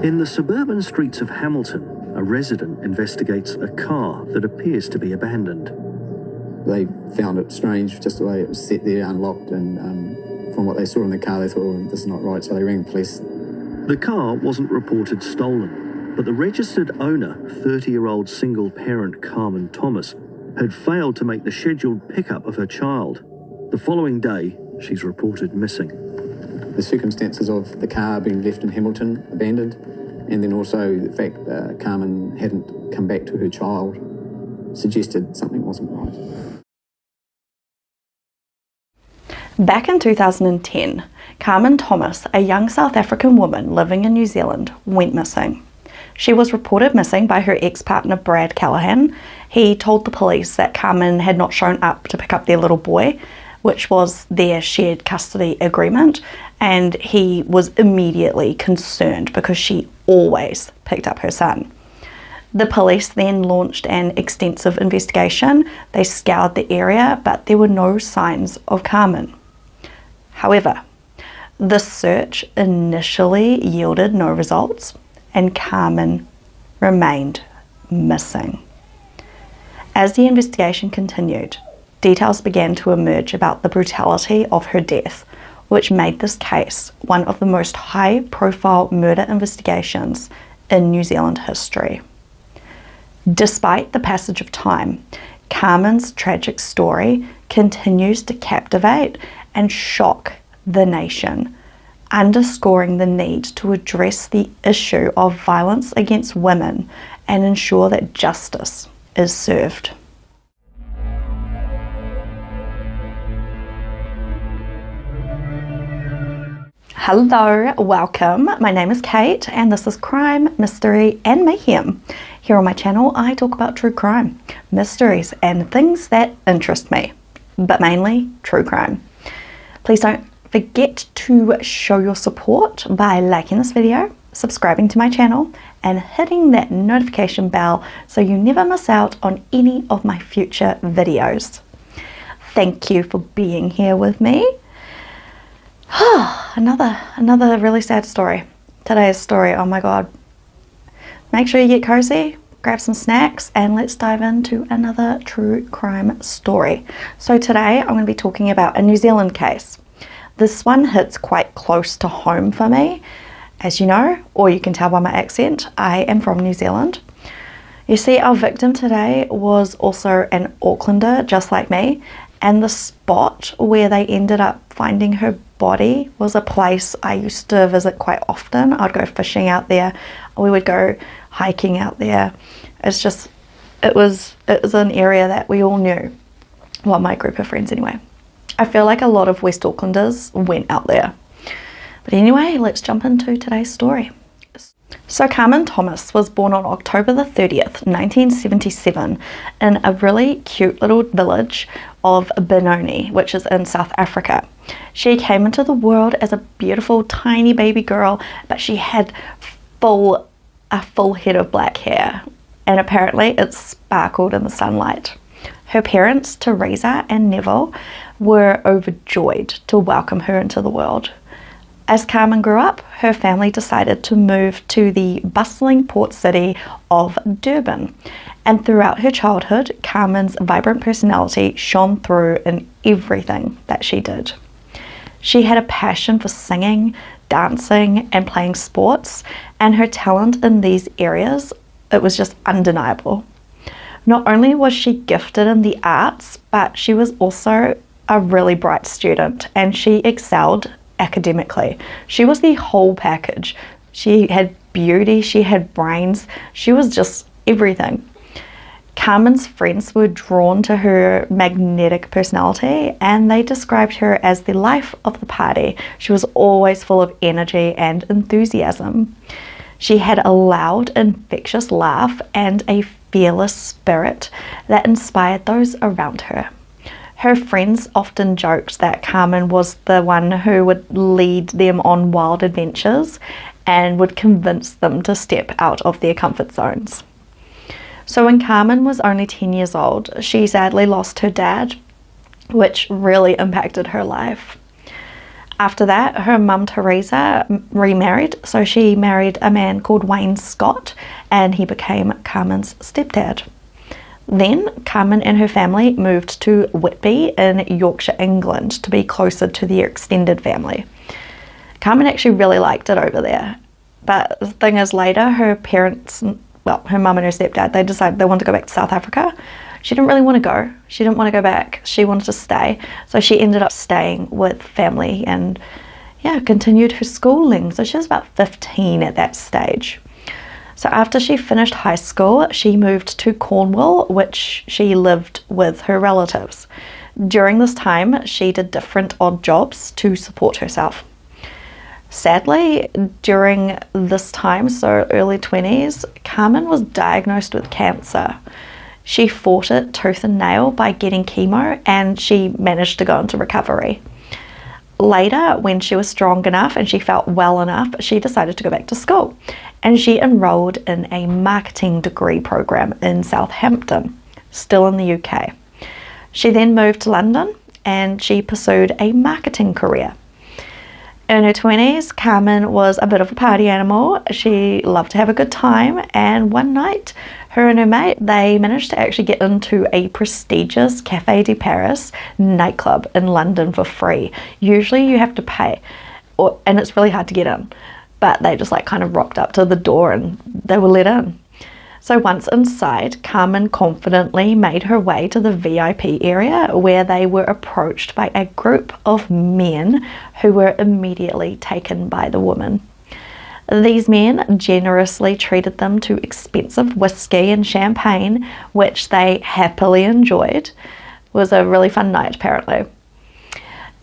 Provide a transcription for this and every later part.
In the suburban streets of Hamilton, a resident investigates a car that appears to be abandoned. They found it strange, just the way it was set there, unlocked, and from what they saw in the car, they thought, oh, this is not right, so they rang the police. The car wasn't reported stolen, but the registered owner, 30-year-old single parent Carmen Thomas, had failed to make the scheduled pickup of her child. The following day, she's reported missing. The circumstances of the car being left in Hamilton, abandoned, and then also the fact that Carmen hadn't come back to her child suggested something wasn't right. Back in 2010, Carmen Thomas, a young South African woman living in New Zealand, went missing. She was reported missing by her ex-partner Brad Callahan. He told the police that Carmen had not shown up to pick up their little boy, which was their shared custody agreement, and he was immediately concerned because she always picked up her son. The police then launched an extensive investigation. They scoured the area, but there were no signs of Carmen. However, the search initially yielded no results, and Carmen remained missing. As the investigation continued, details began to emerge about the brutality of her death, which made this case one of the most high-profile murder investigations in New Zealand history. Despite the passage of time, Carmen's tragic story continues to captivate and shock the nation, underscoring the need to address the issue of violence against women and ensure that justice is served. Hello, welcome. My name is Kate and this is Crime, Mystery and Mayhem. Here on my channel I talk about true crime, mysteries and things that interest me, but mainly true crime. Please don't forget to show your support by liking this video, subscribing to my channel and hitting that notification bell so you never miss out on any of my future videos. Thank you for being here with me. Another really sad story. Today's story, oh my god. Make sure you get cozy, grab some snacks, and let's dive into another true crime story. So today I'm going to be talking about a New Zealand case. This one hits quite close to home for me. As you know, or you can tell by my accent, I am from New Zealand. You see, our victim today was also an Aucklander, just like me, and the spot where they ended up finding her body was a place I used to visit quite often. I'd go fishing out there, we would go hiking out there. It was an area that we all knew. Well, my group of friends anyway. I feel like a lot of West Aucklanders went out there. But anyway, let's jump into today's story. So Carmen Thomas was born on October the 30th, 1977 in a really cute little village of Benoni, which is in South Africa. She came into the world as a beautiful tiny baby girl, but she had a full head of black hair, and apparently it sparkled in the sunlight. Her parents, Teresa and Neville, were overjoyed to welcome her into the world. As Carmen grew up, her family decided to move to the bustling port city of Durban. And throughout her childhood, Carmen's vibrant personality shone through in everything that she did. She had a passion for singing, dancing, and playing sports, and her talent in these areas, it was just undeniable. Not only was she gifted in the arts, but she was also a really bright student, and she excelled academically. She was the whole package. She had beauty, she had brains, she was just everything. Carmen's friends were drawn to her magnetic personality and they described her as the life of the party. She was always full of energy and enthusiasm. She had a loud, infectious laugh and a fearless spirit that inspired those around her. Her friends often joked that Carmen was the one who would lead them on wild adventures and would convince them to step out of their comfort zones. So when Carmen was only 10 years old, she sadly lost her dad, which really impacted her life. After that, her mum Teresa remarried, so she married a man called Wayne Scott, and he became Carmen's stepdad. Then Carmen and her family moved to Whitby in Yorkshire, England, to be closer to their extended family. Carmen actually really liked it over there, but the thing is, later her parents, well, her mum and her stepdad, they decided they wanted to go back to South Africa. She didn't really want to go. She didn't want to go back. She wanted to stay. So she ended up staying with family and, continued her schooling. So she was about 15 at that stage. So after she finished high school, she moved to Cornwall, which she lived with her relatives. During this time, she did different odd jobs to support herself. Sadly, during this time, so early 20s, Carmen was diagnosed with cancer. She fought it tooth and nail by getting chemo, and she managed to go into recovery. Later, when she was strong enough and she felt well enough, she decided to go back to school, and she enrolled in a marketing degree program in Southampton, still in the UK. She then moved to London and she pursued a marketing career. In her 20s, Carmen was a bit of a party animal. She loved to have a good time, and one night, her and her mate, they managed to actually get into a prestigious Café de Paris nightclub in London for free. Usually you have to pay, and it's really hard to get in, but they just kind of rocked up to the door and they were let in. So once inside, Carmen confidently made her way to the VIP area, where they were approached by a group of men who were immediately taken by the woman. These men generously treated them to expensive whiskey and champagne, which they happily enjoyed. It was a really fun night, apparently.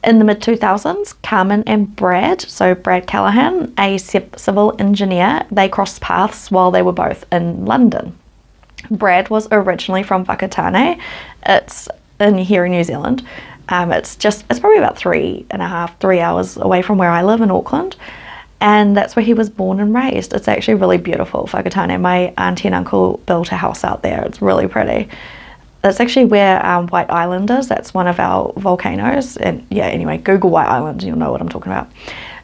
In the mid-2000s, Carmen and Brad, so Brad Callahan, a civil engineer, they crossed paths while they were both in London. Brad was originally from Whakatane. It's here in New Zealand. It's probably about 3 hours away from where I live in Auckland. And that's where he was born and raised. It's actually really beautiful, Whakatane. My auntie and uncle built a house out there. It's really pretty. That's actually where White Island is. That's one of our volcanoes. And anyway, Google White Island, you'll know what I'm talking about.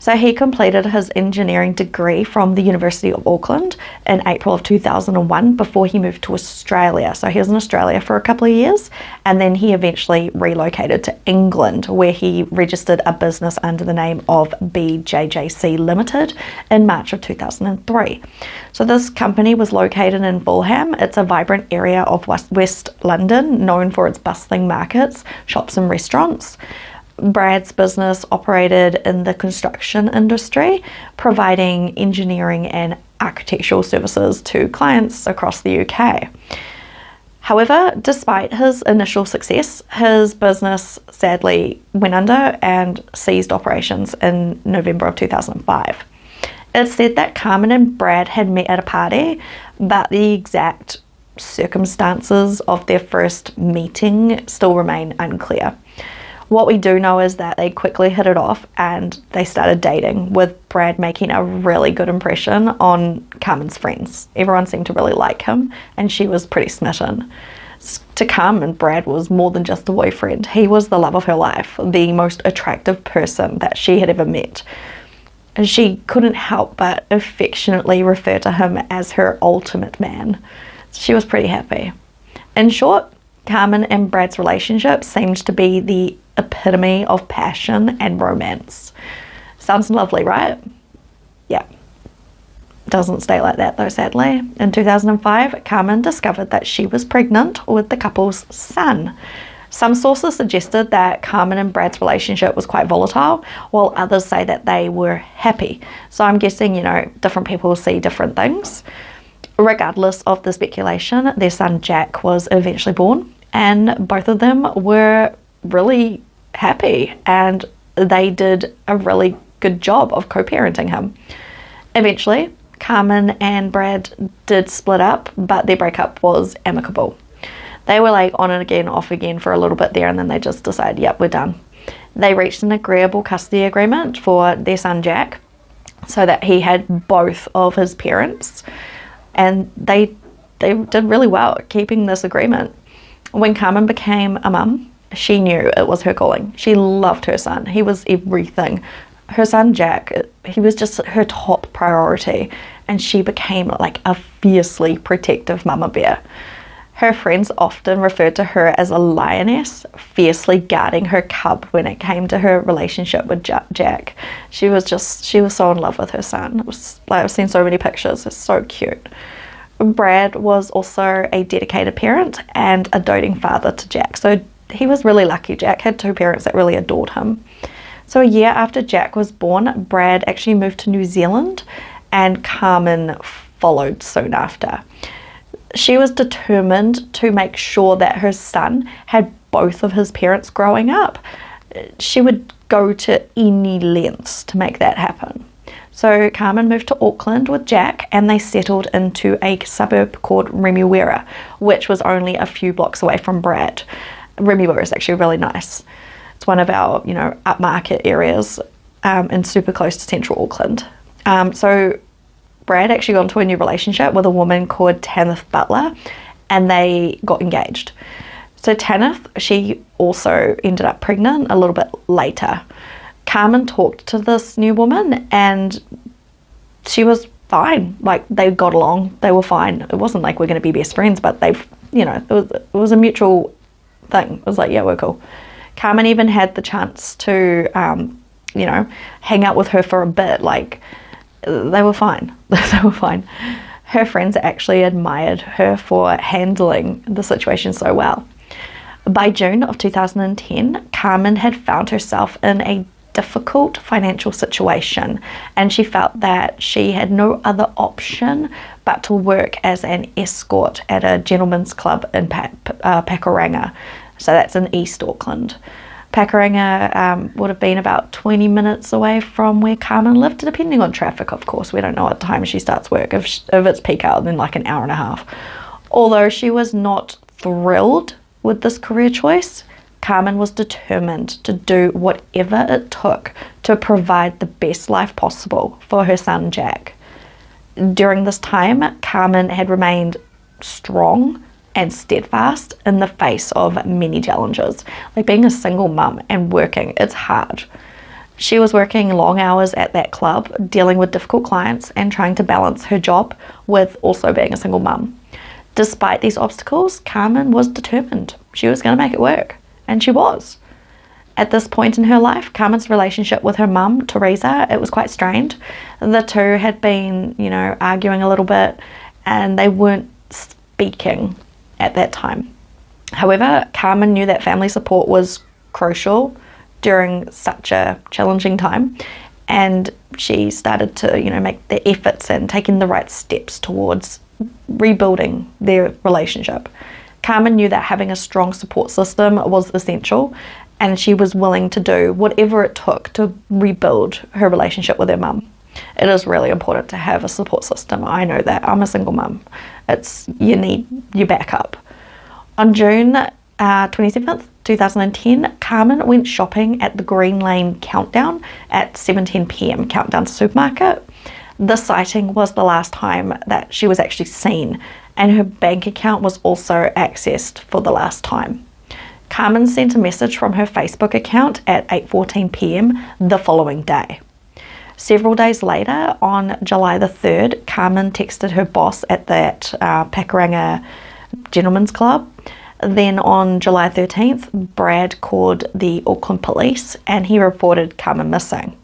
So he completed his engineering degree from the University of Auckland in April of 2001 before he moved to Australia. So he was in Australia for a couple of years, and then he eventually relocated to England, where he registered a business under the name of BJJC Limited in March of 2003. So this company was located in Fulham. It's a vibrant area of West London, known for its bustling markets, shops and restaurants. Brad's business operated in the construction industry, providing engineering and architectural services to clients across the UK. However, despite his initial success, his business sadly went under and ceased operations in November of 2005. It's said that Carmen and Brad had met at a party, but the exact circumstances of their first meeting still remain unclear. What we do know is that they quickly hit it off and they started dating, with Brad making a really good impression on Carmen's friends. Everyone seemed to really like him, and she was pretty smitten. To Carmen, Brad was more than just a boyfriend. He was the love of her life, the most attractive person that she had ever met. And she couldn't help but affectionately refer to him as her ultimate man. She was pretty happy. In short, Carmen and Brad's relationship seemed to be the epitome of passion and romance. Sounds lovely, right? Yeah. Doesn't stay like that though, sadly. In 2005, Carmen discovered that she was pregnant with the couple's son. Some sources suggested that Carmen and Brad's relationship was quite volatile, while others say that they were happy. So I'm guessing, different people see different things. Regardless of the speculation, their son Jack was eventually born, and both of them were really happy, and they did a really good job of co-parenting him. Eventually, Carmen and Brad did split up, but their breakup was amicable. They were on and again, off again for a little bit there, and then they just decided, yep, we're done. They reached an agreeable custody agreement for their son Jack, so that he had both of his parents, and they did really well at keeping this agreement. When Carmen became a mum, she knew it was her calling. She loved her son. He was everything Her son Jack, he was just her top priority, and she became like a fiercely protective mama bear. Her friends often referred to her as a lioness, fiercely guarding her cub when it came to her relationship with Jack. She was so in love with her son. It was like, I've seen so many pictures, it's so cute. Brad was also a dedicated parent and a doting father to Jack. So he was really lucky. Jack had two parents that really adored him. So a year after Jack was born, Brad actually moved to New Zealand, and Carmen followed soon after. She was determined to make sure that her son had both of his parents growing up. She would go to any lengths to make that happen. So Carmen moved to Auckland with Jack, and they settled into a suburb called Remuera, which was only a few blocks away from Brad. Remuera is actually really nice. It's one of our, upmarket areas, and super close to central Auckland. So Brad actually got into a new relationship with a woman called Tanith Butler, and they got engaged. So Tanith, she also ended up pregnant a little bit later. Carmen talked to this new woman, and she was fine. Like, they got along, they were fine. It wasn't like we're going to be best friends, but it was a mutual thing. It was like, yeah, we're cool. Carmen even had the chance to, hang out with her for a bit. Like, they were fine. They were fine. Her friends actually admired her for handling the situation so well. By June of 2010, Carmen had found herself in a difficult financial situation, and she felt that she had no other option but to work as an escort at a gentleman's club in Pakuranga. So that's in East Auckland. Pakuranga would have been about 20 minutes away from where Carmen lived, depending on traffic, of course. We don't know what time she starts work. If it's peak hour, then like an hour and a half. Although she was not thrilled with this career choice, Carmen was determined to do whatever it took to provide the best life possible for her son Jack. During this time, Carmen had remained strong and steadfast in the face of many challenges. Like, being a single mum and working, it's hard. She was working long hours at that club, dealing with difficult clients and trying to balance her job with also being a single mum. Despite these obstacles, Carmen was determined. She was going to make it work, and she was. At this point in her life, Carmen's relationship with her mum, Teresa, it was quite strained. The two had been, arguing a little bit, and they weren't speaking at that time. However, Carmen knew that family support was crucial during such a challenging time, and she started to, make the efforts and taking the right steps towards rebuilding their relationship. Carmen knew that having a strong support system was essential, and she was willing to do whatever it took to rebuild her relationship with her mum. It is really important to have a support system. I know that. I'm a single mum. You need your backup. On June 27th, 2010, Carmen went shopping at the Green Lane Countdown at 7:10 p.m, Countdown supermarket. This sighting was the last time that she was actually seen, and her bank account was also accessed for the last time. Carmen sent a message from her Facebook account at 8:14 p.m. the following day. Several days later, on July the 3rd, Carmen texted her boss at that Pakuranga Gentlemen's Club. Then on July 13th, Brad called the Auckland police, and he reported Carmen missing.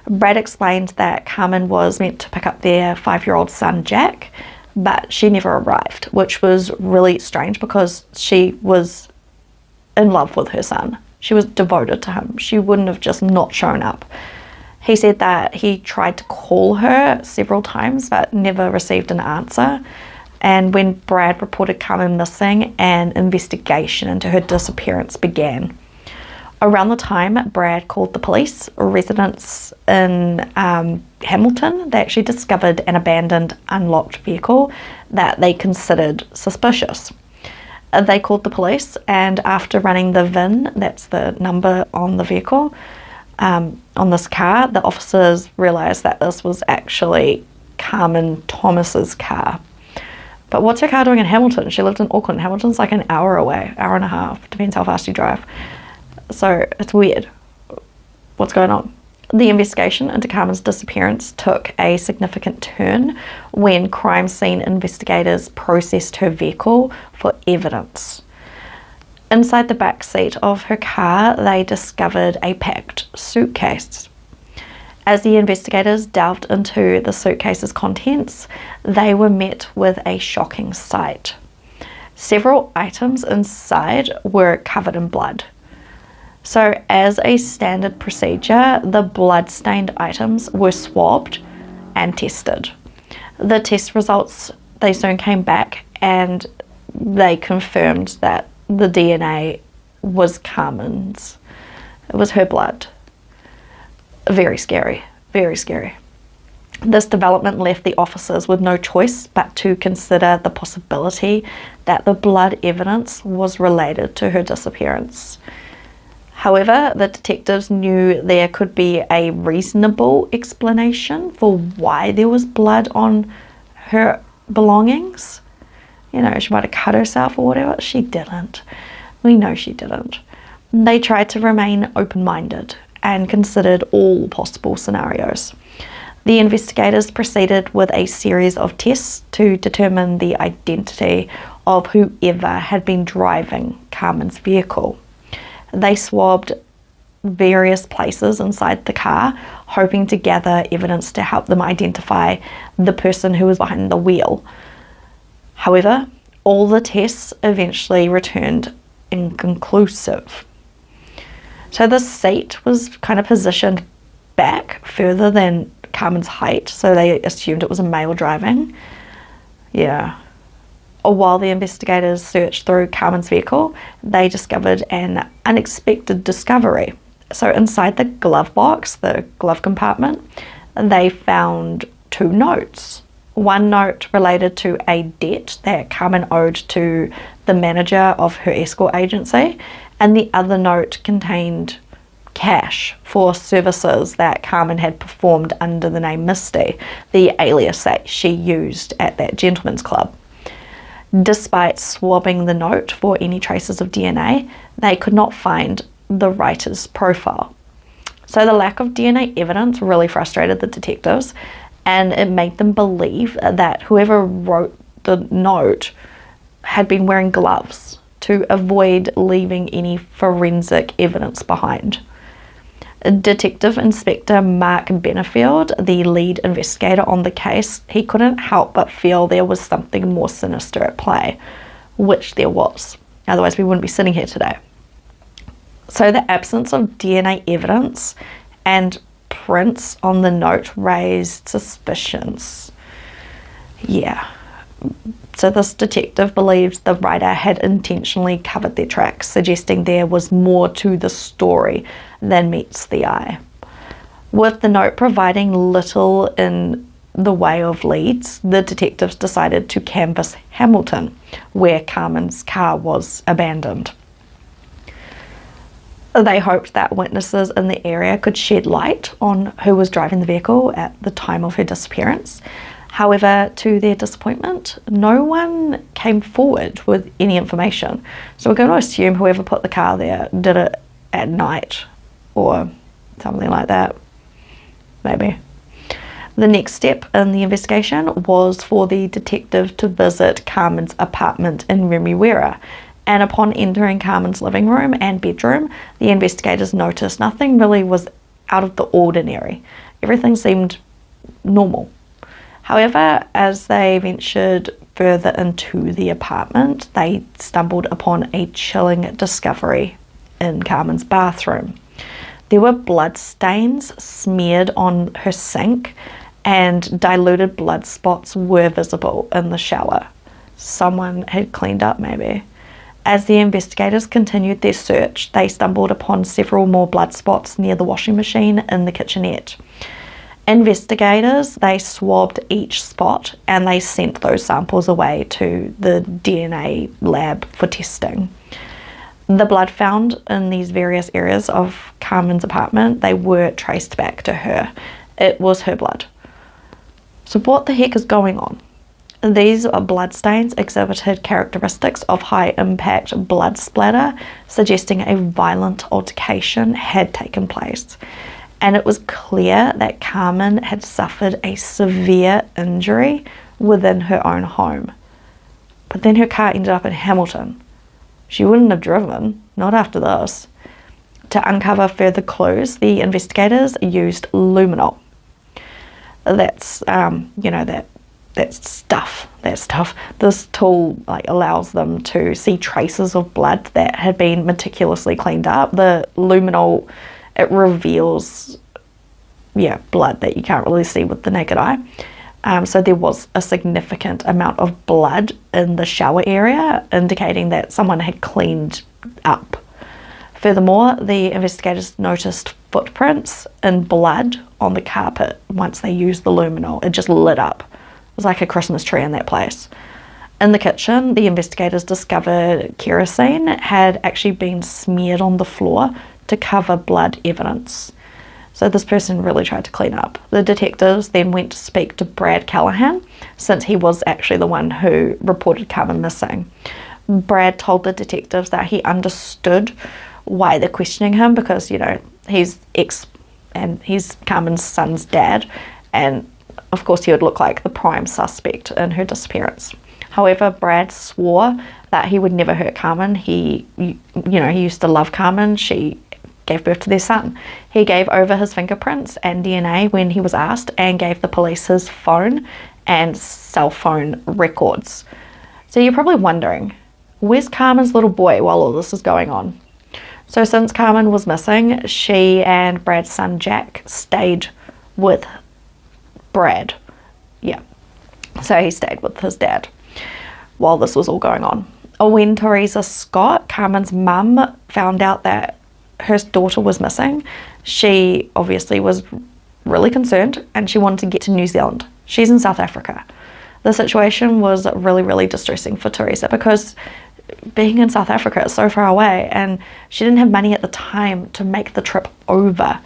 Brad explained that Carmen was meant to pick up their 5-year-old son Jack, but she never arrived, which was really strange because she was in love with her son. She was devoted to him. She wouldn't have just not shown up. He said that he tried to call her several times but never received an answer. And when Brad reported Carmen missing, an investigation into her disappearance began. Around the time Brad called the police, residents in Hamilton, they actually discovered an abandoned, unlocked vehicle that they considered suspicious. They called the police, and after running the VIN, that's the number on the vehicle, on this car, the officers realised that this was actually Carmen Thomas's car. But what's her car doing in Hamilton? She lived in Auckland. Hamilton's like an hour away, hour and a half, depends how fast you drive. So it's weird. What's going on? The investigation into Carmen's disappearance took a significant turn when crime scene investigators processed her vehicle for evidence. Inside the back seat of her car, they discovered a packed suitcase. As the investigators delved into the suitcase's contents, they were met with a shocking sight. Several items inside were covered in blood. So, as a standard procedure, the blood-stained items were swabbed and tested. The test results, they soon came back and they confirmed that the DNA was Carmen's. It was her blood. Very scary, very scary. This development left the officers with no choice but to consider the possibility that the blood evidence was related to her disappearance. However, the detectives knew there could be a reasonable explanation for why there was blood on her belongings. You know, she might have cut herself or whatever. She didn't. We know she didn't. They tried to remain open-minded and considered all possible scenarios. The investigators proceeded with a series of tests to determine the identity of whoever had been driving Carmen's vehicle. They swabbed various places inside the car, hoping to gather evidence to help them identify the person who was behind the wheel. However, all the tests eventually returned inconclusive. So the seat was kind of positioned back further than Carmen's height, so they assumed it was a male driving. Yeah. While the investigators searched through Carmen's vehicle, they discovered an unexpected discovery. So inside the glove box, the glove compartment, they found 2 notes. One note related to a debt that Carmen owed to the manager of her escort agency, and the other note contained cash for services that Carmen had performed under the name Misty, the alias that she used at that gentleman's club. Despite swabbing the note for any traces of DNA, they could not find the writer's profile. So the lack of DNA evidence really frustrated the detectives, and it made them believe that whoever wrote the note had been wearing gloves to avoid leaving any forensic evidence behind. Detective Inspector Mark Benefield, the lead investigator on the case, he couldn't help but feel there was something more sinister at play, which there was. Otherwise, we wouldn't be sitting here today. So the absence of DNA evidence and prints on the note raised suspicions. Yeah. So this detective believes the writer had intentionally covered their tracks, suggesting there was more to the story than meets the eye. With the note providing little in the way of leads, the detectives decided to canvass Hamilton, where Carmen's car was abandoned. They hoped that witnesses in the area could shed light on who was driving the vehicle at the time of her disappearance. However, to their disappointment, no one came forward with any information. So we're going to assume whoever put the car there did it at night or something like that. Maybe. The next step in the investigation was for the detective to visit Carmen's apartment in Remuera. And upon entering Carmen's living room and bedroom, the investigators noticed nothing really was out of the ordinary. Everything seemed normal. However, as they ventured further into the apartment, they stumbled upon a chilling discovery in Carmen's bathroom. There were blood stains smeared on her sink, and diluted blood spots were visible in the shower. Someone had cleaned up, maybe. As the investigators continued their search, they stumbled upon several more blood spots near the washing machine in the kitchenette. Investigators, they swabbed each spot and they sent those samples away to the DNA lab for testing. The blood found in these various areas of Carmen's apartment, they were traced back to her. It was her blood. So what the heck is going on? These bloodstains exhibited characteristics of high-impact blood splatter, suggesting a violent altercation had taken place. and it was clear that Carmen had suffered a severe injury within her own home. But then her car ended up in Hamilton. She wouldn't have driven, not after this. To uncover further clues, the investigators used luminol. That's, that stuff. This tool allows them to see traces of blood that had been meticulously cleaned up. The luminol, it reveals, blood that you can't really see with the naked eye. So there was a significant amount of blood in the shower area, indicating that someone had cleaned up. Furthermore, the investigators noticed footprints and blood on the carpet once they used the luminol. It just lit up. It was like a Christmas tree in that place. In the kitchen, the investigators discovered kerosene had actually been smeared on the floor to cover blood evidence. So this person really tried to clean up. The detectives then went to speak to Brad Callahan, since he was actually the one who reported Carmen missing. Brad told the detectives that he understood why they're questioning him, because, he's he's Carmen's son's dad, and of course he would look like the prime suspect in her disappearance. However, Brad swore that he would never hurt Carmen. He used to love Carmen. She gave birth to their son. He gave over his fingerprints and DNA when he was asked, and gave the police his phone and cell phone records. So you're probably wondering, where's Carmen's little boy while all this is going on? So since Carmen was missing, she and Brad's son Jack stayed with Brad. So he stayed with his dad while this was all going on. When Teresa Scott, Carmen's mum, found out that her daughter was missing, she obviously was really concerned, and she wanted to get to New Zealand. She's in South Africa. The situation was really, really distressing for Teresa, because being in South Africa is so far away, and she didn't have money at the time to make the trip over.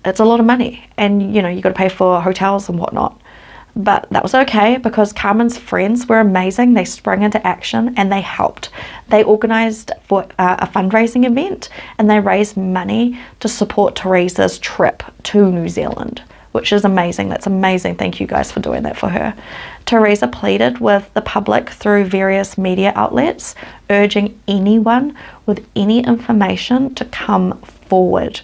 It's a lot of money, and you got to pay for hotels and whatnot. But that was okay, because Carmen's friends were amazing. They sprang into action and they helped. They organised for a fundraising event, and they raised money to support Teresa's trip to New Zealand, which is amazing. That's amazing. Thank you guys for doing that for her. Teresa pleaded with the public through various media outlets, urging anyone with any information to come forward.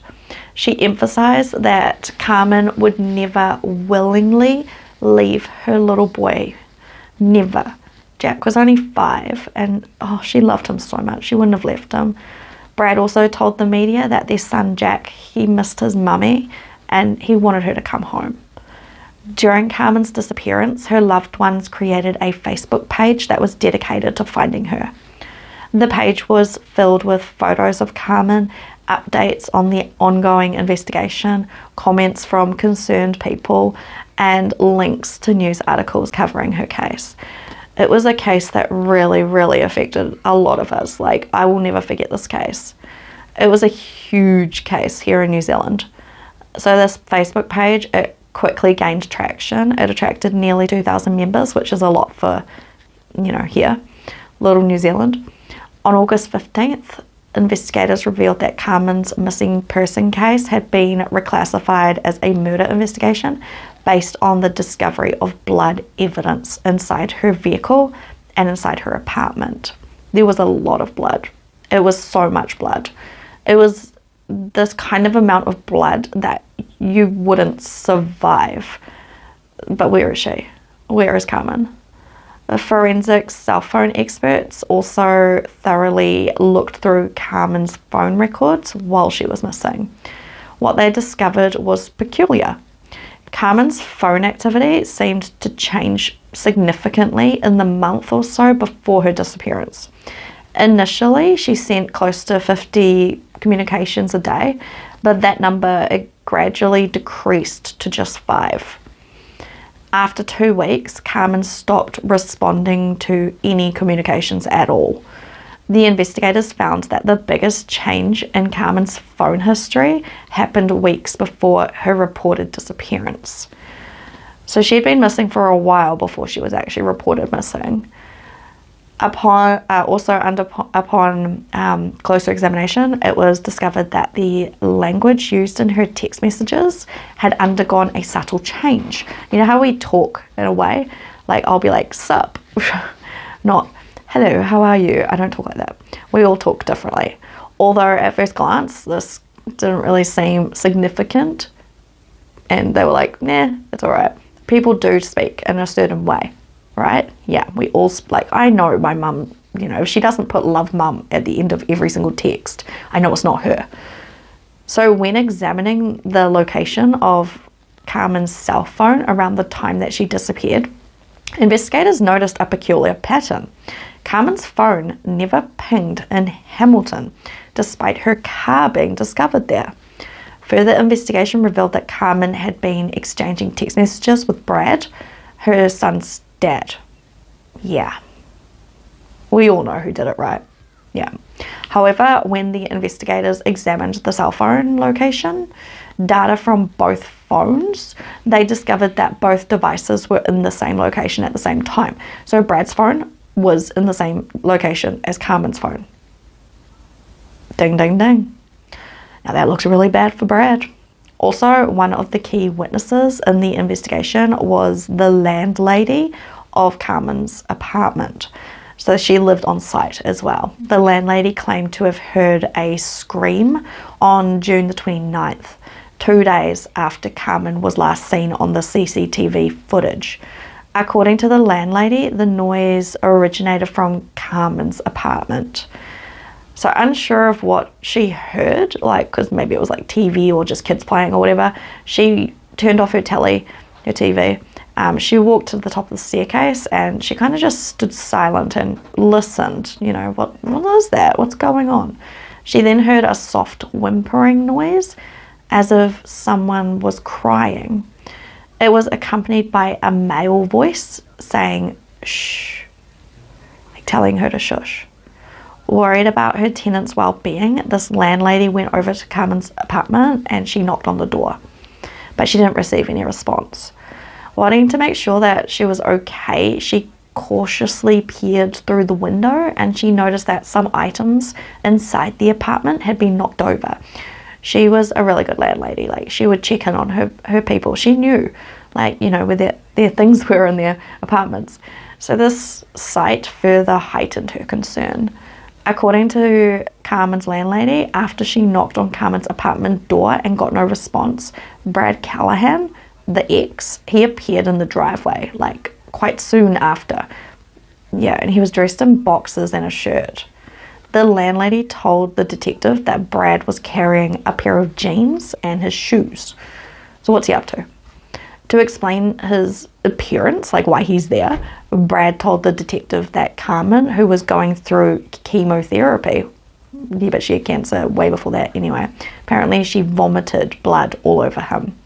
She emphasized that Carmen would never willingly leave her little boy. Never. Jack was only 5, and she loved him so much. She wouldn't have left him. Brad also told the media that their son Jack, he missed his mummy, and he wanted her to come home. During Carmen's disappearance, her loved ones created a Facebook page that was dedicated to finding her. The page was filled with photos of Carmen, updates on the ongoing investigation, comments from concerned people, and links to news articles covering her case. It was a case that really, really affected a lot of us. I will never forget this case. It was a huge case here in New Zealand. So this Facebook page, it quickly gained traction. It attracted nearly 2,000 members, which is a lot for, here, little New Zealand. On August 15th, investigators revealed that Carmen's missing person case had been reclassified as a murder investigation based on the discovery of blood evidence inside her vehicle and inside her apartment. There was a lot of blood. It was so much blood. It was this kind of amount of blood that you wouldn't survive. But where is she? Where is Carmen? Forensic cell phone experts also thoroughly looked through Carmen's phone records while she was missing. What they discovered was peculiar. Carmen's phone activity seemed to change significantly in the month or so before her disappearance. Initially, she sent close to 50 communications a day, but that number gradually decreased to just 5. After 2 weeks, Carmen stopped responding to any communications at all. The investigators found that the biggest change in Carmen's phone history happened weeks before her reported disappearance. So she'd been missing for a while before she was actually reported missing. Upon closer examination, it was discovered that the language used in her text messages had undergone a subtle change. You know how we talk in a way? Like, I'll be like, sup, not, hello, how are you? I don't talk like that. We all talk differently. Although at first glance, this didn't really seem significant. And they were like, nah, it's all right. People do speak in a certain way, right? Yeah, we all, like, I know my mum, you know, if she doesn't put love mum at the end of every single text, I know it's not her. So when examining the location of Carmen's cell phone around the time that she disappeared, investigators noticed a peculiar pattern. Carmen's phone never pinged in Hamilton, despite her car being discovered there. Further investigation revealed that Carmen had been exchanging text messages with Brad, her son's dad. Yeah. We all know who did it, right? Yeah. However, when the investigators examined the cell phone location, data from both phones, they discovered that both devices were in the same location at the same time. So Brad's phone was in the same location as Carmen's phone. Ding, ding, ding. Now that looks really bad for Brad. Also, one of the key witnesses in the investigation was the landlady of Carmen's apartment. So she lived on site as well. The landlady claimed to have heard a scream on June the 29th, 2 days after Carmen was last seen on the CCTV footage. According to the landlady, the noise originated from Carmen's apartment. So unsure of what she heard, like, because maybe it was like TV or just kids playing or whatever, she turned off her TV. She walked to the top of the staircase and she kind of just stood silent and listened. You know, what is that? What's going on? She then heard a soft whimpering noise as if someone was crying. It was accompanied by a male voice saying, shh, like telling her to shush. Worried about her tenant's well-being, this landlady went over to Carmen's apartment and she knocked on the door, but she didn't receive any response. Wanting to make sure that she was okay, she cautiously peered through the window and she noticed that some items inside the apartment had been knocked over. She was a really good landlady. Like, she would check in on her people. She knew, like, you know, where their things were in their apartments. So this sight further heightened her concern. According to Carmen's landlady, after she knocked on Carmen's apartment door and got no response, Brad Callahan, the ex, he appeared in the driveway, like, quite soon after. Yeah, and he was dressed in boxers and a shirt. The landlady told the detective that Brad was carrying a pair of jeans and his shoes. So what's he up to? To explain his appearance, like why he's there, Brad told the detective that Carmen, who was going through chemotherapy, yeah, but she had cancer way before that anyway, apparently she vomited blood all over him.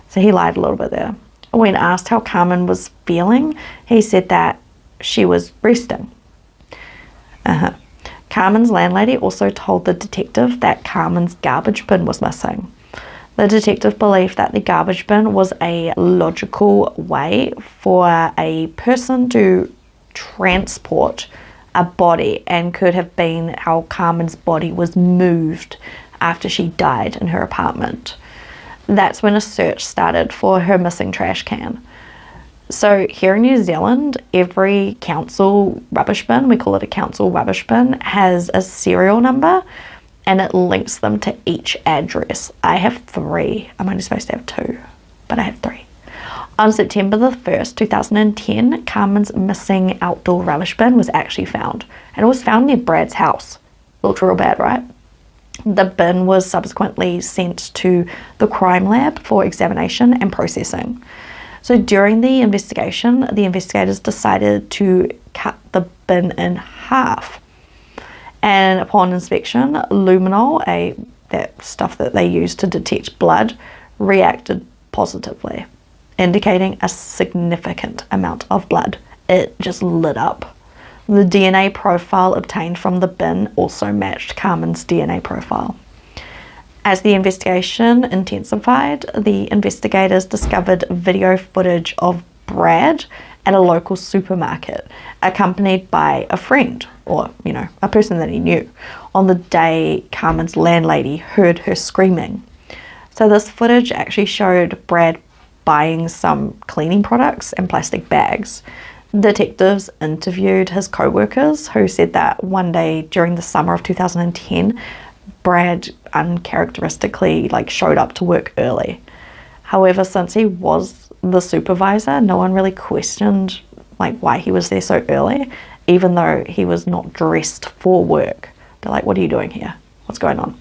So he lied a little bit there. When asked how Carmen was feeling, he said that she was resting. Carmen's landlady also told the detective that Carmen's garbage bin was missing. The detective believed that the garbage bin was a logical way for a person to transport a body and could have been how Carmen's body was moved after she died in her apartment. That's when a search started for her missing trash can. So here in New Zealand, every council rubbish bin, we call it a council rubbish bin, has a serial number and it links them to each address. I have 3. I'm only supposed to have 2, but I have 3. On September the 1st, 2010, Carmen's missing outdoor rubbish bin was actually found. And it was found near Brad's house. Looked real bad, right? The bin was subsequently sent to the crime lab for examination and processing. So during the investigation, the investigators decided to cut the bin in half. And upon inspection, luminol, that stuff that they use to detect blood, reacted positively, indicating a significant amount of blood. It just lit up. The DNA profile obtained from the bin also matched Carmen's DNA profile. As the investigation intensified, the investigators discovered video footage of Brad at a local supermarket, accompanied by a friend or, a person that he knew, on the day Carmen's landlady heard her screaming. So this footage actually showed Brad buying some cleaning products and plastic bags. Detectives interviewed his co-workers who said that one day during the summer of 2010, Brad uncharacteristically showed up to work early. However, since he was the supervisor, no one really questioned why he was there so early, even though he was not dressed for work. They're like, what are you doing here? What's going on?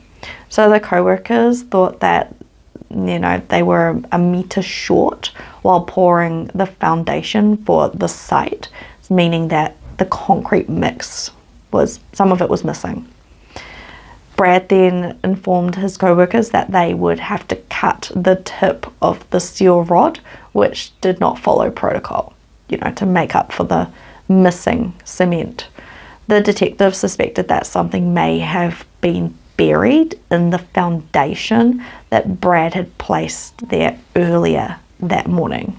So the co-workers thought that they were a meter short while pouring the foundation for the site, meaning that the concrete mix some of it was missing. Brad then informed his co-workers that they would have to cut the tip of the steel rod, which did not follow protocol, to make up for the missing cement. The detective suspected that something may have been buried in the foundation that Brad had placed there earlier that morning.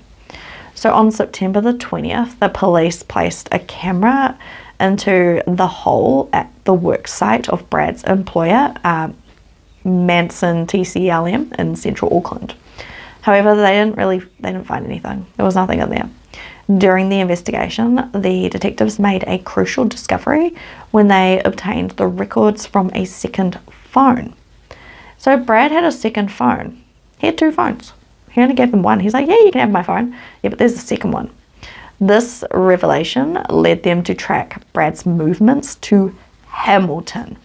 So on September the 20th, the police placed a camera into the hole at the work site of Brad's employer, Manson TCLM in central Auckland. However, they didn't find anything. There was nothing in there. During the investigation, the detectives made a crucial discovery when they obtained the records from a second phone. So Brad had a second phone. He had two phones. He only gave them one. He's like, yeah, you can have my phone. Yeah, but there's a second one. This revelation led them to track Brad's movements to Hamilton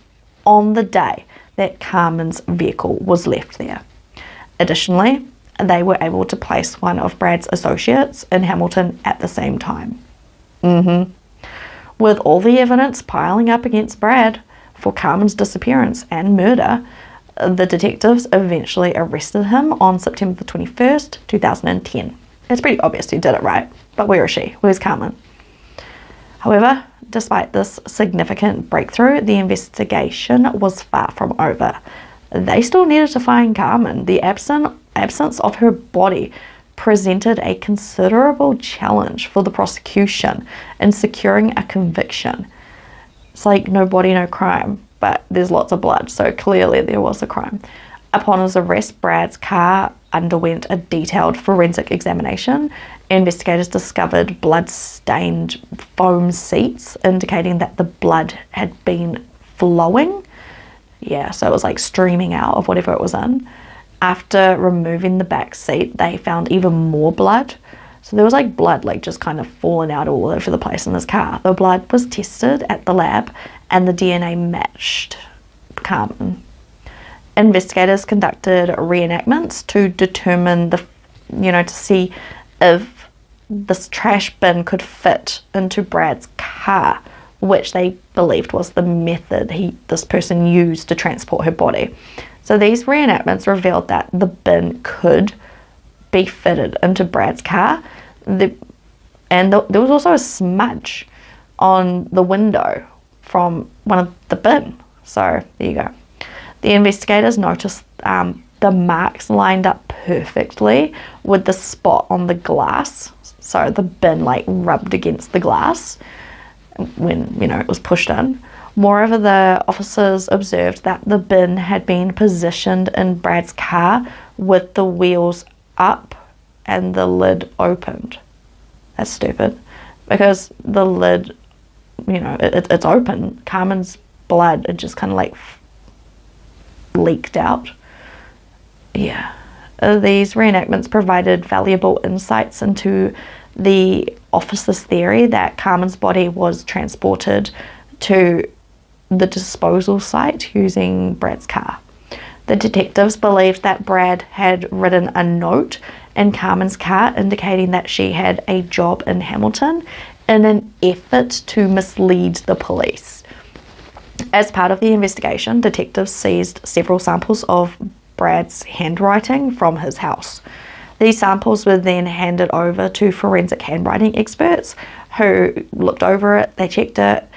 on the day that Carmen's vehicle was left there. Additionally, they were able to place one of Brad's associates in Hamilton at the same time. With all the evidence piling up against Brad for Carmen's disappearance and murder, the detectives eventually arrested him on September the 21st, 2010. It's pretty obvious who did it, right? But where is she? Where's Carmen? However, despite this significant breakthrough, the investigation was far from over. They still needed to find Carmen. The absence of her body presented a considerable challenge for the prosecution in securing a conviction. It's like no body, no crime, but there's lots of blood, so clearly there was a crime. Upon his arrest, Brad's car underwent a detailed forensic examination. Investigators discovered blood-stained foam seats, indicating that the blood had been flowing. Yeah, so it was streaming out of whatever it was in. After removing the back seat, they found even more blood. So there was blood just kind of falling out all over the place in this car. The blood was tested at the lab and the DNA matched Carmen. Investigators conducted reenactments to determine to see if this trash bin could fit into Brad's car, which they believed was the method this person used to transport her body. So these reenactments revealed that the bin could be fitted into Brad's car. There was also a smudge on the window from one of the bin. So there you go. The investigators noticed the marks lined up perfectly with the spot on the glass. So the bin rubbed against the glass when it was pushed in. Moreover, the officers observed that the bin had been positioned in Brad's car with the wheels up and the lid opened. That's stupid, because the lid, it's open. Carmen's blood, it just kind of leaked out. Yeah. These reenactments provided valuable insights into the officer's theory that Carmen's body was transported to the disposal site using Brad's car. The detectives believed that Brad had written a note in Carmen's car indicating that she had a job in Hamilton in an effort to mislead the police. As part of the investigation, detectives seized several samples of Brad's handwriting from his house. These samples were then handed over to forensic handwriting experts who looked over it, they checked it,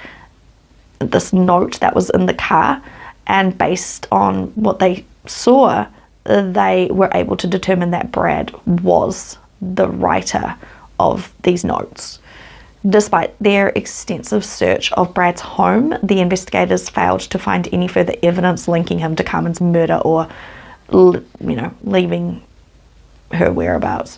this note that was in the car, and based on what they saw, they were able to determine that Brad was the writer of these notes. Despite their extensive search of Brad's home, the investigators failed to find any further evidence linking him to Carmen's murder or, leaving her whereabouts.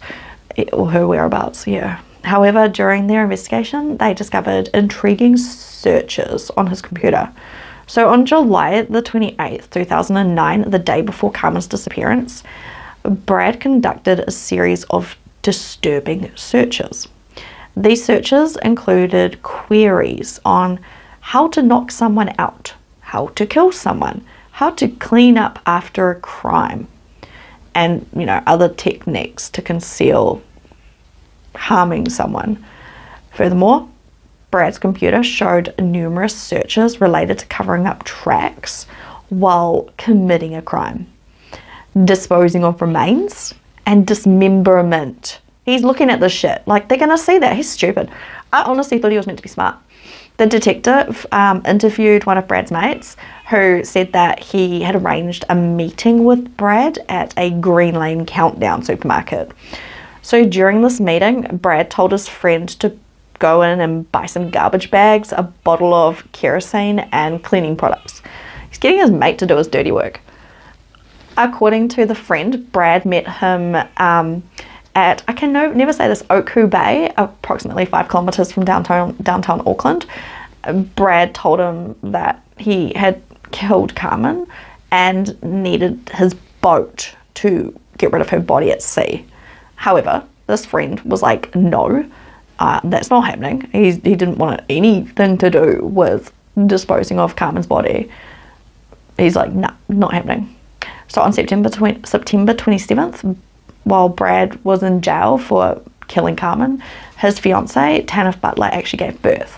However, during their investigation, they discovered intriguing searches on his computer. So on July the 28th, 2009, the day before Carmen's disappearance, Brad conducted a series of disturbing searches. These searches included queries on how to knock someone out, how to kill someone, how to clean up after a crime, and, other techniques to conceal harming someone. Furthermore, Brad's computer showed numerous searches related to covering up tracks while committing a crime, disposing of remains, and dismemberment. He's looking at this shit. Like, they're going to see that. He's stupid. I honestly thought he was meant to be smart. The detective interviewed one of Brad's mates who said that he had arranged a meeting with Brad at a Green Lane Countdown supermarket. So during this meeting, Brad told his friend to go in and buy some garbage bags, a bottle of kerosene, and cleaning products. He's getting his mate to do his dirty work. According to the friend, Brad met him at, I can never say this, Oakhu Bay, approximately 5 kilometers from downtown Auckland. Brad told him that he had killed Carmen and needed his boat to get rid of her body at sea. However, this friend was like, no, that's not happening. He didn't want anything to do with disposing of Carmen's body. He's like, no, not happening. So on September 27th, while Brad was in jail for killing Carmen, his fiancée, Tanith Butler, actually gave birth.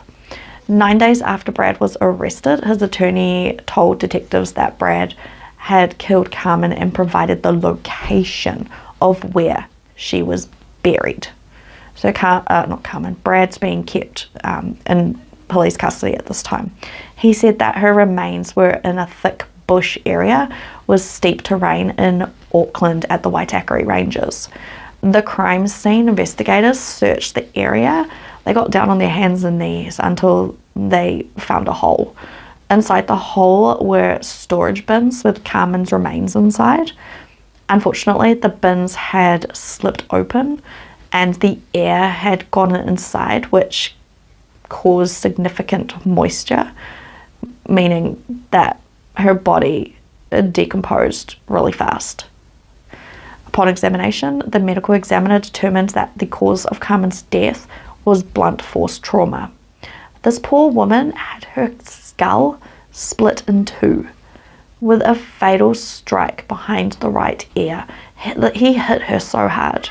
9 days after Brad was arrested, his attorney told detectives that Brad had killed Carmen and provided the location of where she was buried. So not Carmen, Brad's being kept in police custody at this time. He said that her remains were in a thick bush area with steep terrain in Auckland at the Waitakere Ranges. The crime scene investigators searched the area. They got down on their hands and knees until they found a hole. Inside the hole were storage bins with Carmen's remains inside. Unfortunately, the bins had slipped open and the air had gone inside, which caused significant moisture, meaning that her body decomposed really fast. Upon examination, the medical examiner determined that the cause of Carmen's death was blunt force trauma. This poor woman had her skull split in two, with a fatal strike behind the right ear. He hit her so hard.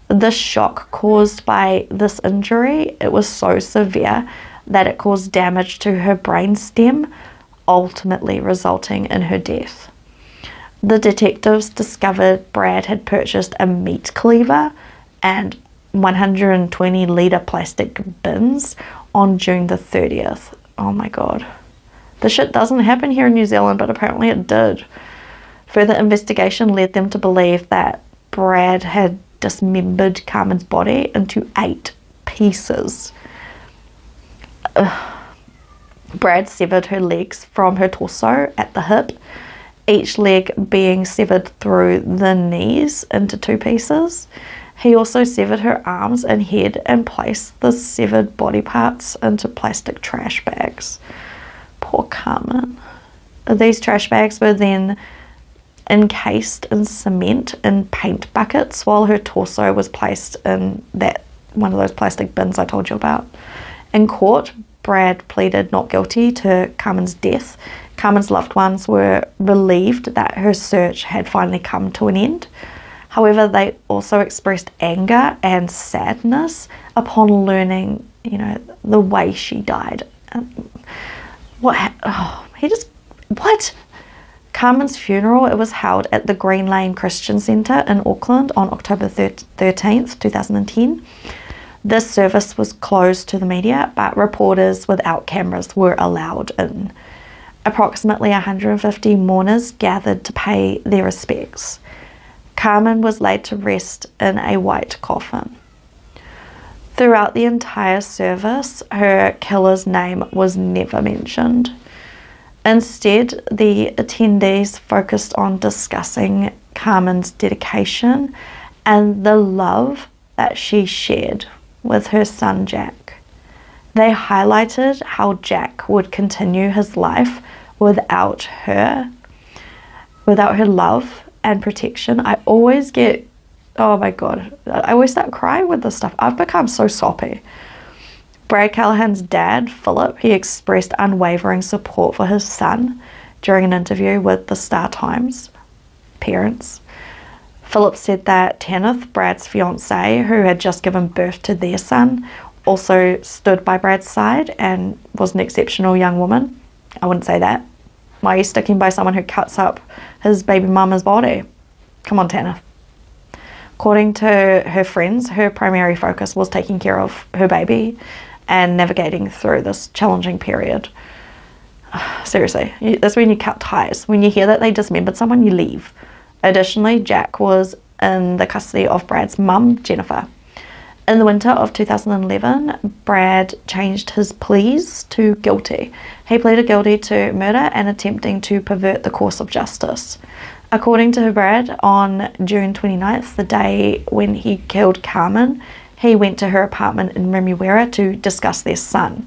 The shock caused by this injury, it was so severe that it caused damage to her brainstem, ultimately resulting in her death. The detectives discovered Brad had purchased a meat cleaver and 120-litre plastic bins on June the 30th. Oh my god. This shit doesn't happen here in New Zealand, but apparently it did. Further investigation led them to believe that Brad had dismembered Carmen's body into 8 pieces. Brad severed her legs from her torso at the hip, each leg being severed through the knees into 2 pieces. He also severed her arms and head and placed the severed body parts into plastic trash bags. Poor Carmen. These trash bags were then encased in cement and paint buckets while her torso was placed in one of those plastic bins I told you about. In court, Brad pleaded not guilty to Carmen's death. Carmen's loved ones were relieved that her search had finally come to an end. However, they also expressed anger and sadness upon learning, the way she died. What? Carmen's funeral, it was held at the Green Lane Christian Centre in Auckland on October 13th, 2010. This service was closed to the media, but reporters without cameras were allowed in. Approximately 150 mourners gathered to pay their respects. Carmen was laid to rest in a white coffin. Throughout the entire service, her killer's name was never mentioned. Instead, the attendees focused on discussing Carmen's dedication and the love that she shared with her son Jack. They highlighted how Jack would continue his life without her love and protection. I always get, oh my God, I always start crying with this stuff. I've become so soppy. Brad Callahan's dad, Philip, he expressed unwavering support for his son during an interview with the Star Times parents. Philip said that Tanith, Brad's fiancée, who had just given birth to their son, also stood by Brad's side and was an exceptional young woman. I wouldn't say that. Why are you sticking by someone who cuts up his baby mama's body? Come on, Tanith. According to her friends, her primary focus was taking care of her baby and navigating through this challenging period. Seriously, that's when you cut ties. When you hear that they dismembered someone, you leave. Additionally, Jack was in the custody of Brad's mum, Jennifer. In the winter of 2011, Brad changed his pleas to guilty. He pleaded guilty to murder and attempting to pervert the course of justice. According to Brad, on June 29th, the day when he killed Carmen, he went to her apartment in Remuera to discuss their son.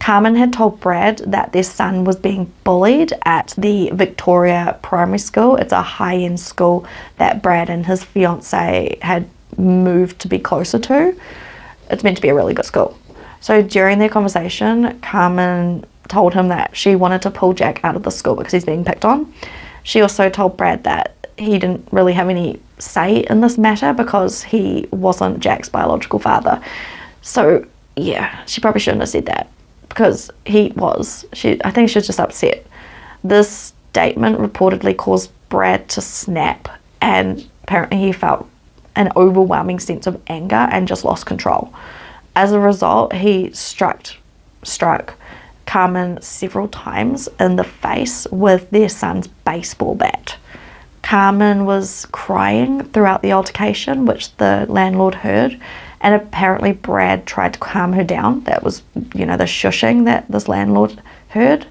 Carmen had told Brad that their son was being bullied at the Victoria Primary School. It's a high-end school that Brad and his fiancée had moved to be closer to. It's meant to be a really good school. So during their conversation, Carmen told him that she wanted to pull Jack out of the school because he's being picked on. She also told Brad that he didn't really have any say in this matter because he wasn't Jack's biological father. So yeah, she probably shouldn't have said that because he was. I think she was just upset. This statement reportedly caused Brad to snap, and apparently he felt an overwhelming sense of anger and just lost control. As a result, he struck Carmen several times in the face with their son's baseball bat. Carmen was crying throughout the altercation, which the landlord heard, and apparently Brad tried to calm her down. That was, the shushing that this landlord heard.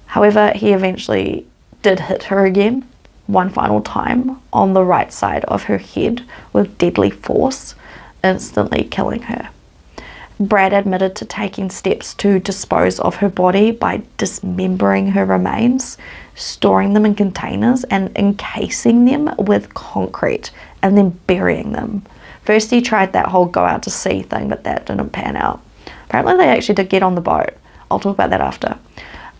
However, he eventually did hit her again, one final time, on the right side of her head with deadly force, instantly killing her. Brad admitted to taking steps to dispose of her body by dismembering her remains, storing them in containers and encasing them with concrete and then burying them. First he tried that whole go out to sea thing, but that didn't pan out. Apparently they actually did get on the boat. I'll talk about that after.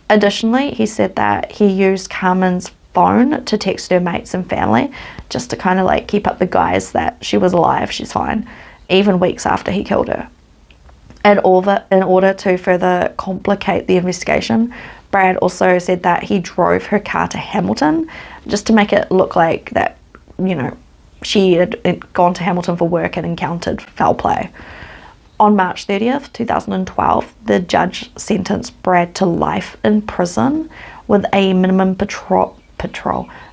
Additionally, he said that he used Carmen's phone to text her mates and family just to kind of keep up the guise that she was alive, she's fine, even weeks after he killed her. In order to further complicate the investigation, Brad also said that he drove her car to Hamilton just to make it look like that, she had gone to Hamilton for work and encountered foul play. On March 30th, 2012, the judge sentenced Brad to life in prison with a minimum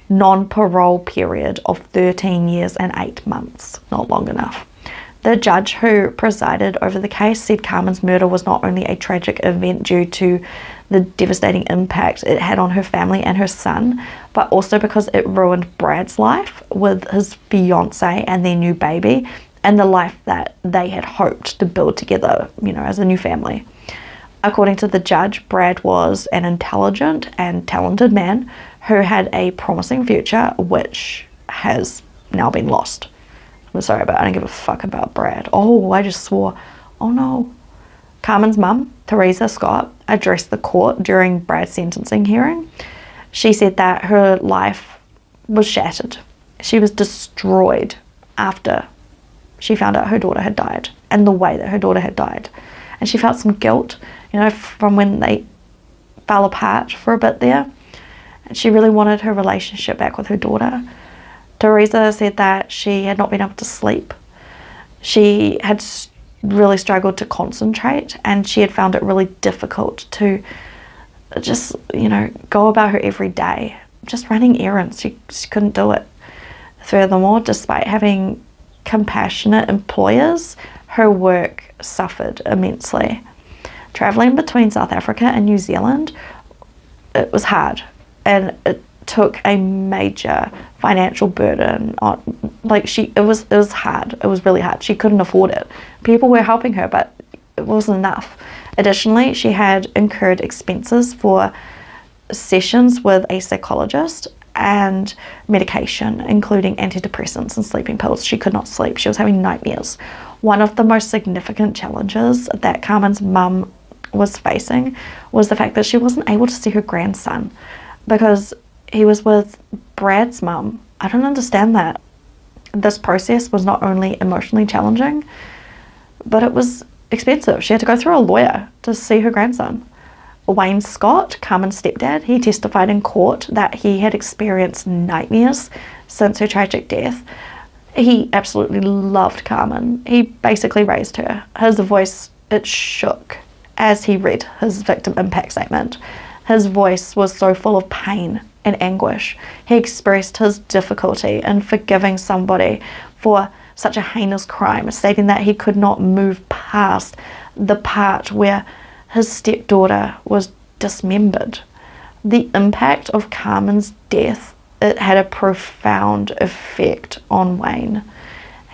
non-parole period of 13 years and 8 months. Not long enough. The judge who presided over the case said Carmen's murder was not only a tragic event due to the devastating impact it had on her family and her son, but also because it ruined Brad's life with his fiancée and their new baby and the life that they had hoped to build together, as a new family. According to the judge, Brad was an intelligent and talented man who had a promising future, which has now been lost. I'm sorry, but I don't give a fuck about Brad. Oh, I just swore. Oh no. Carmen's mum, Teresa Scott, addressed the court during Brad's sentencing hearing. She said that her life was shattered. She was destroyed after she found out her daughter had died and the way that her daughter had died. And she felt some guilt, from when they fell apart for a bit there. And she really wanted her relationship back with her daughter. Teresa said that she had not been able to sleep. She had really struggled to concentrate, and she had found it really difficult to just, go about her every day. Just running errands, she couldn't do it. Furthermore, despite having compassionate employers, her work suffered immensely. Traveling between South Africa and New Zealand, it was hard, and it took a major financial burden on, it was hard. It was really hard. She couldn't afford it. People were helping her, but it wasn't enough. Additionally, she had incurred expenses for sessions with a psychologist and medication, including antidepressants and sleeping pills. She could not sleep. She was having nightmares. One of the most significant challenges that Carmen's mum was facing was the fact that she wasn't able to see her grandson because he was with Brad's mum. I don't understand that. This process was not only emotionally challenging, but it was expensive. She had to go through a lawyer to see her grandson. Wayne Scott, Carmen's stepdad, he testified in court that he had experienced nightmares since her tragic death. He absolutely loved Carmen. He basically raised her. His voice, it shook as he read his victim impact statement. His voice was so full of pain and anguish. He expressed his difficulty in forgiving somebody for such a heinous crime, stating that he could not move past the part where his stepdaughter was dismembered. The impact of Carmen's death, it had a profound effect on Wayne.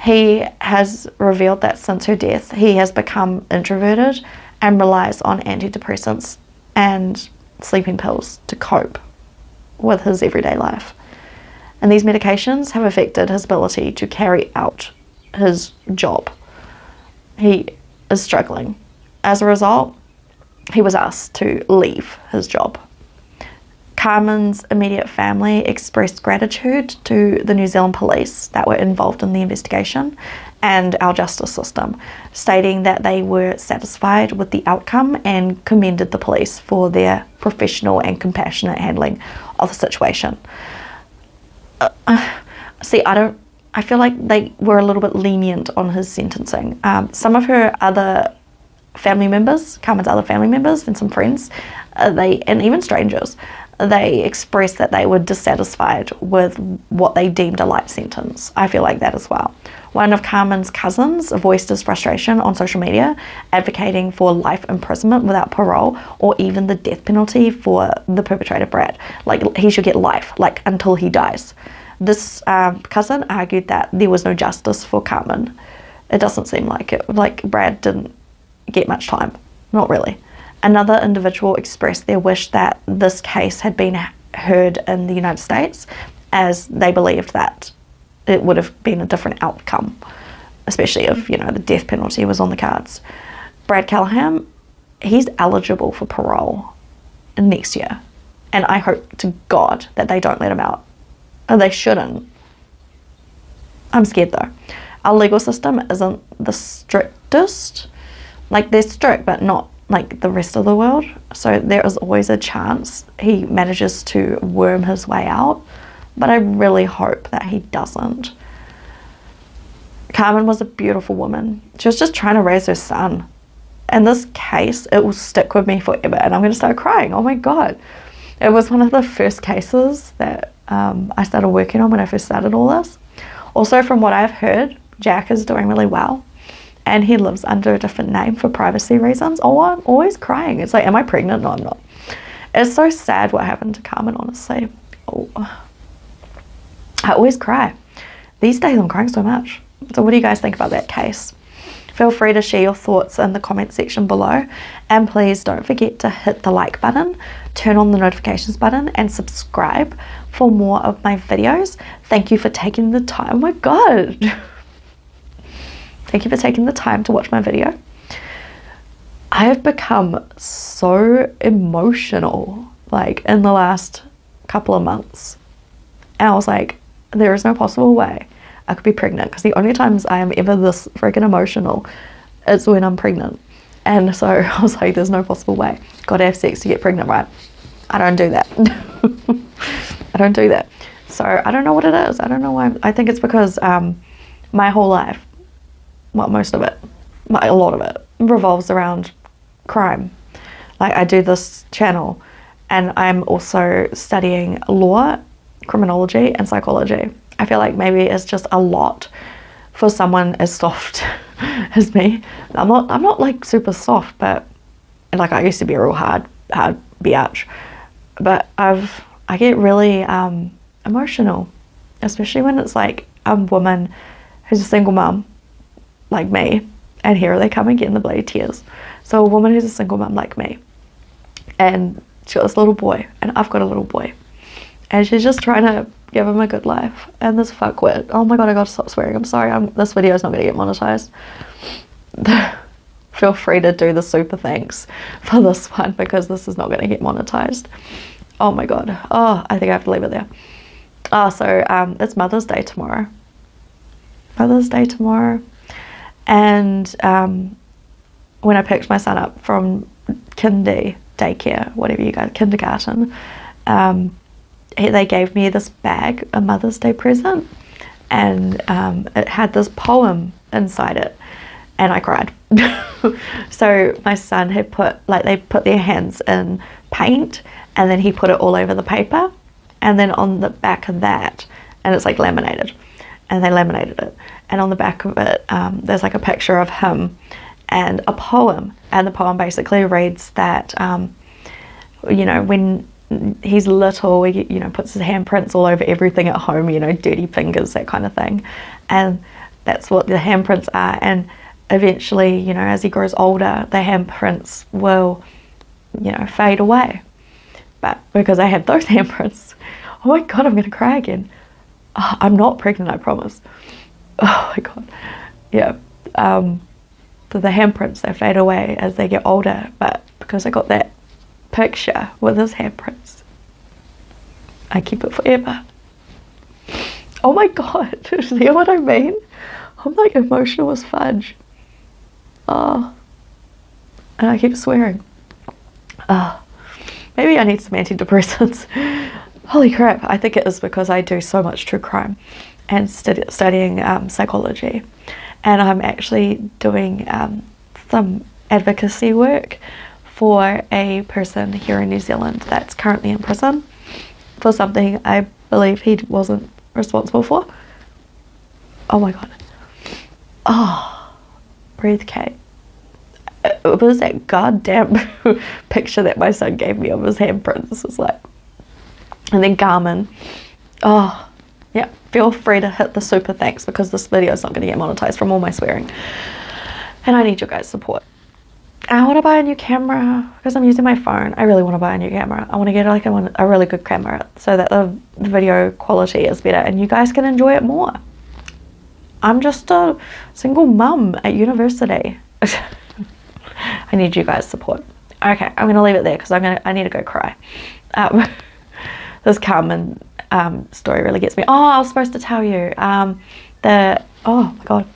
He has revealed that since her death, he has become introverted and relies on antidepressants and sleeping pills to cope with his everyday life. And these medications have affected his ability to carry out his job. He is struggling. As a result, he was asked to leave his job. Carmen's immediate family expressed gratitude to the New Zealand police that were involved in the investigation and our justice system, stating that they were satisfied with the outcome and commended the police for their professional and compassionate handling of the situation. I feel like they were a little bit lenient on his sentencing. Some of her other family members, Carmen's other family members and some friends, and even strangers, they expressed that they were dissatisfied with what they deemed a light sentence. I feel like that as well. One of Carmen's cousins voiced his frustration on social media, advocating for life imprisonment without parole or even the death penalty for the perpetrator, Brad. Like, he should get life, like, until he dies. This cousin argued that there was no justice for Carmen. It doesn't seem like it. Like, Brad didn't get much time. Not really. Another individual expressed their wish that this case had been heard in the United States, as they believed that it would have been a different outcome, especially if, the death penalty was on the cards. Brad Callahan, he's eligible for parole next year, and I hope to God that they don't let him out. They shouldn't. I'm scared though. Our legal system isn't the strictest. Like, they're strict, but not like the rest of the world. So there is always a chance he manages to worm his way out, but I really hope that he doesn't. Carmen was a beautiful woman. She was just trying to raise her son. And this case, it will stick with me forever, and I'm going to start crying. Oh my God. It was one of the first cases that I started working on when I first started all this. Also, from what I've heard, Jack is doing really well, and he lives under a different name for privacy reasons. Oh, I'm always crying. It's like, am I pregnant? No, I'm not. It's so sad what happened to Carmen, honestly. Oh, I always cry. These days I'm crying so much. So what do you guys think about that case? Feel free to share your thoughts in the comment section below, and please don't forget to hit the like button, turn on the notifications button, and subscribe for more of my videos. Thank you for taking the time. Oh my God. Thank you for taking the time to watch my video. I have become so emotional, like, in the last couple of months. And I was like, there is no possible way I could be pregnant, because the only times I am ever this freaking emotional is when I'm pregnant. And so I was like, there's no possible way. Gotta have sex to get pregnant, right? I don't do that. I don't do that. So I don't know what it is. I don't know why. I think it's because my whole life, well, most of it, a lot of it, revolves around crime. Like, I do this channel, and I'm also studying law, criminology, and psychology. I feel like maybe it's just a lot for someone as soft as me. I'm not like super soft, but like I used to be a real hard biatch. But I get really emotional, especially when it's like a woman who's a single mum like me, and here they come again, the bloody tears. So a woman who's a single mum like me, and she's got this little boy, and I've got a little boy, and she's just trying to give him a good life, and this fuckwit, oh my god, I gotta stop swearing, I'm sorry, this video is not gonna get monetized. Feel free to do the super thanks for this one, because this is not gonna get monetized. Oh my god, oh, I think I have to leave it there. Oh, so it's Mother's Day tomorrow. And when I picked my son up from daycare, whatever you guys, kindergarten, they gave me this bag, a Mother's Day present, and it had this poem inside it, and I cried. So my son had they put their hands in paint, and then he put it all over the paper, and then on the back of that, and it's like laminated, and they laminated it, and on the back of it there's like a picture of him and a poem, and the poem basically reads that when he's little, he puts his handprints all over everything at home, dirty fingers, that kind of thing, and that's what the handprints are. And eventually, as he grows older, the handprints will fade away. But because I had those handprints, oh my god, I'm gonna cry again. Oh, I'm not pregnant, I promise. Oh my god. Yeah. So the handprints, they fade away as they get older, but because I got that picture with his handprints, I keep it forever. Oh my god, you know what I mean? I'm like emotional as fudge. Oh, and I keep swearing. Maybe I need some antidepressants. Holy crap, I think it is because I do so much true crime and studying psychology, and I'm actually doing some advocacy work for a person here in New Zealand that's currently in prison for something I believe he wasn't responsible for. Oh my god. Oh, breathe, Kate. It was that goddamn picture that my son gave me of his handprints. It's like, and then Carmen. Oh, yeah. Feel free to hit the super thanks, because this video is not going to get monetized from all my swearing, and I need your guys' support. I want to buy a new camera because I'm using my phone. I really want to buy a new camera. I want to get like a really good camera so that the video quality is better and you guys can enjoy it more. I'm just a single mum at university. I need you guys' support. Okay, I'm gonna leave it there because I need to go cry. This Carmen story really gets me. Oh, I was supposed to tell you oh my god.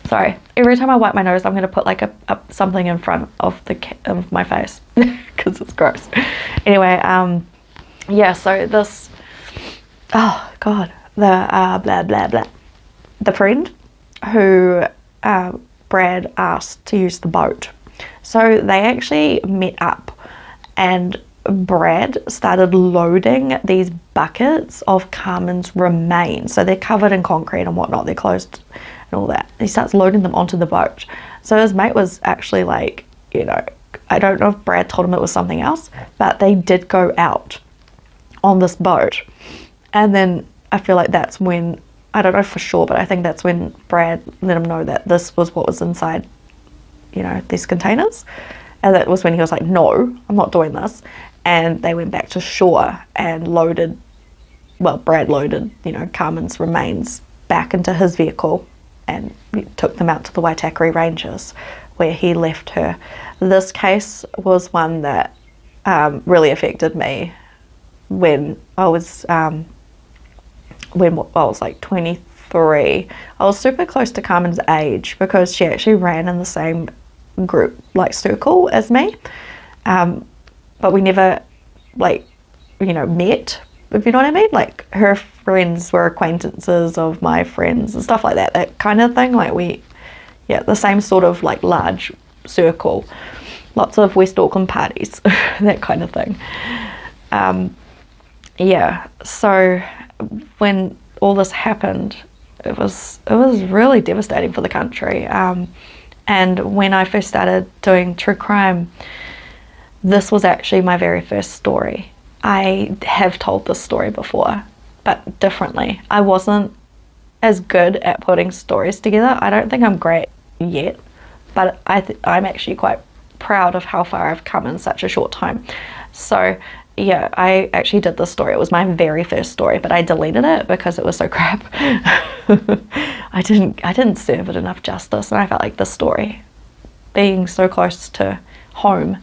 Sorry. Every time I wipe my nose, I'm gonna put like something in front of of my face because it's gross. Anyway, yeah. So this. Oh god, the blah blah blah. The friend who Brad asked to use the boat. So they actually met up, and Brad started loading these buckets of Carmen's remains. So they're covered in concrete and whatnot, they're closed and all that. He starts loading them onto the boat. So his mate was actually like, I don't know if Brad told him it was something else, but they did go out on this boat. And then I feel like that's when, I don't know for sure, but I think that's when Brad let him know that this was what was inside, these containers. And that was when he was like, no, I'm not doing this. And they went back to shore and Brad loaded, Carmen's remains back into his vehicle and took them out to the Waitakere Ranges where he left her. This case was one that really affected me when I was like 23. I was super close to Carmen's age because she actually ran in the same group, like circle as me. But we never, met, if you know what I mean? Like, her friends were acquaintances of my friends and stuff like that, that kind of thing. Like, the same sort of, like, large circle. Lots of West Auckland parties, that kind of thing. So when all this happened, it was really devastating for the country. And when I first started doing true crime, this was actually my very first story. I have told this story before, but differently. I wasn't as good at putting stories together. I don't think I'm great yet, but I'm actually quite proud of how far I've come in such a short time. So yeah, I actually did this story. It was my very first story, but I deleted it because it was so crap. I didn't serve it enough justice, and I felt like this story, being so close to home,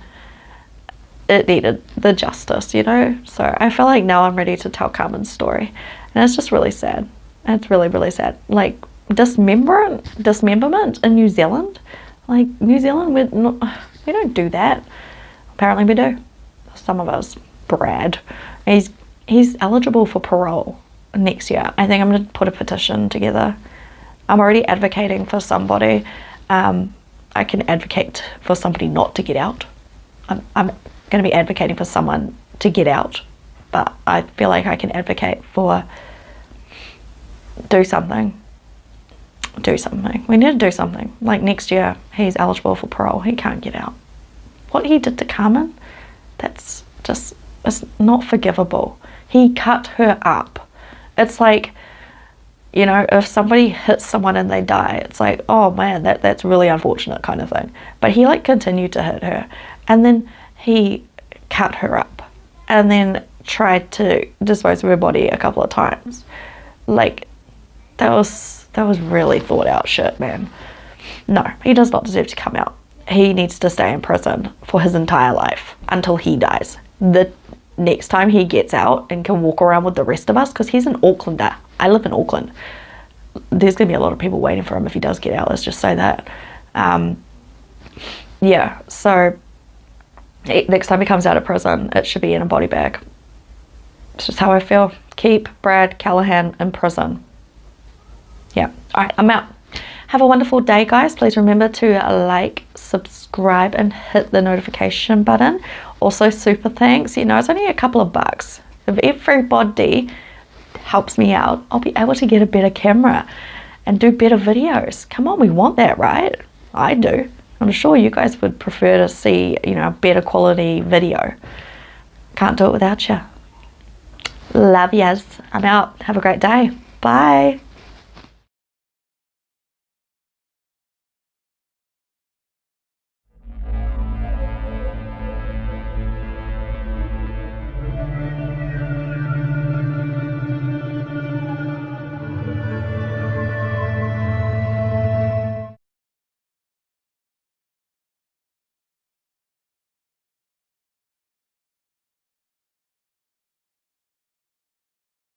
it needed the justice, you know? So I feel like now I'm ready to tell Carmen's story, and it's just really sad. It's really, really sad. Like, dismemberment in New Zealand. Like, New Zealand, we don't do that. Apparently we do. Some of us. Brad. He's eligible for parole next year. I think I'm going to put a petition together. I'm already advocating for somebody. I can advocate for somebody not to get out. I'm going to be advocating for someone to get out, but I feel like I can advocate for do something. We need to do something. Like, next year, he's eligible for parole. He can't get out. What he did to Carmen, that's just, it's not forgivable. He cut her up. It's like, you know, if somebody hits someone and they die, it's like, oh man, that's really unfortunate kind of thing. But he like continued to hit her, and then he cut her up, and then tried to dispose of her body a couple of times. Like, that was really thought out shit, man. No, he does not deserve to come out. He needs to stay in prison for his entire life until he dies. The next time he gets out and can walk around with the rest of us, because he's an Aucklander. I live in Auckland. There's going to be a lot of people waiting for him if he does get out. Let's just say that. Yeah, so next time he comes out of prison, it should be in a body bag. It's just how I feel. Keep Brad Callahan in prison. Yeah. All right, I'm out. Have a wonderful day, guys. Please remember to like, subscribe, and hit the notification button. Also, super thanks. You know, it's only a couple of bucks. If everybody helps me out, I'll be able to get a better camera and do better videos. Come on, we want that, right? I do. I'm sure you guys would prefer to see, you know, a better quality video. Can't do it without you. Love yas. I'm out. Have a great day. Bye.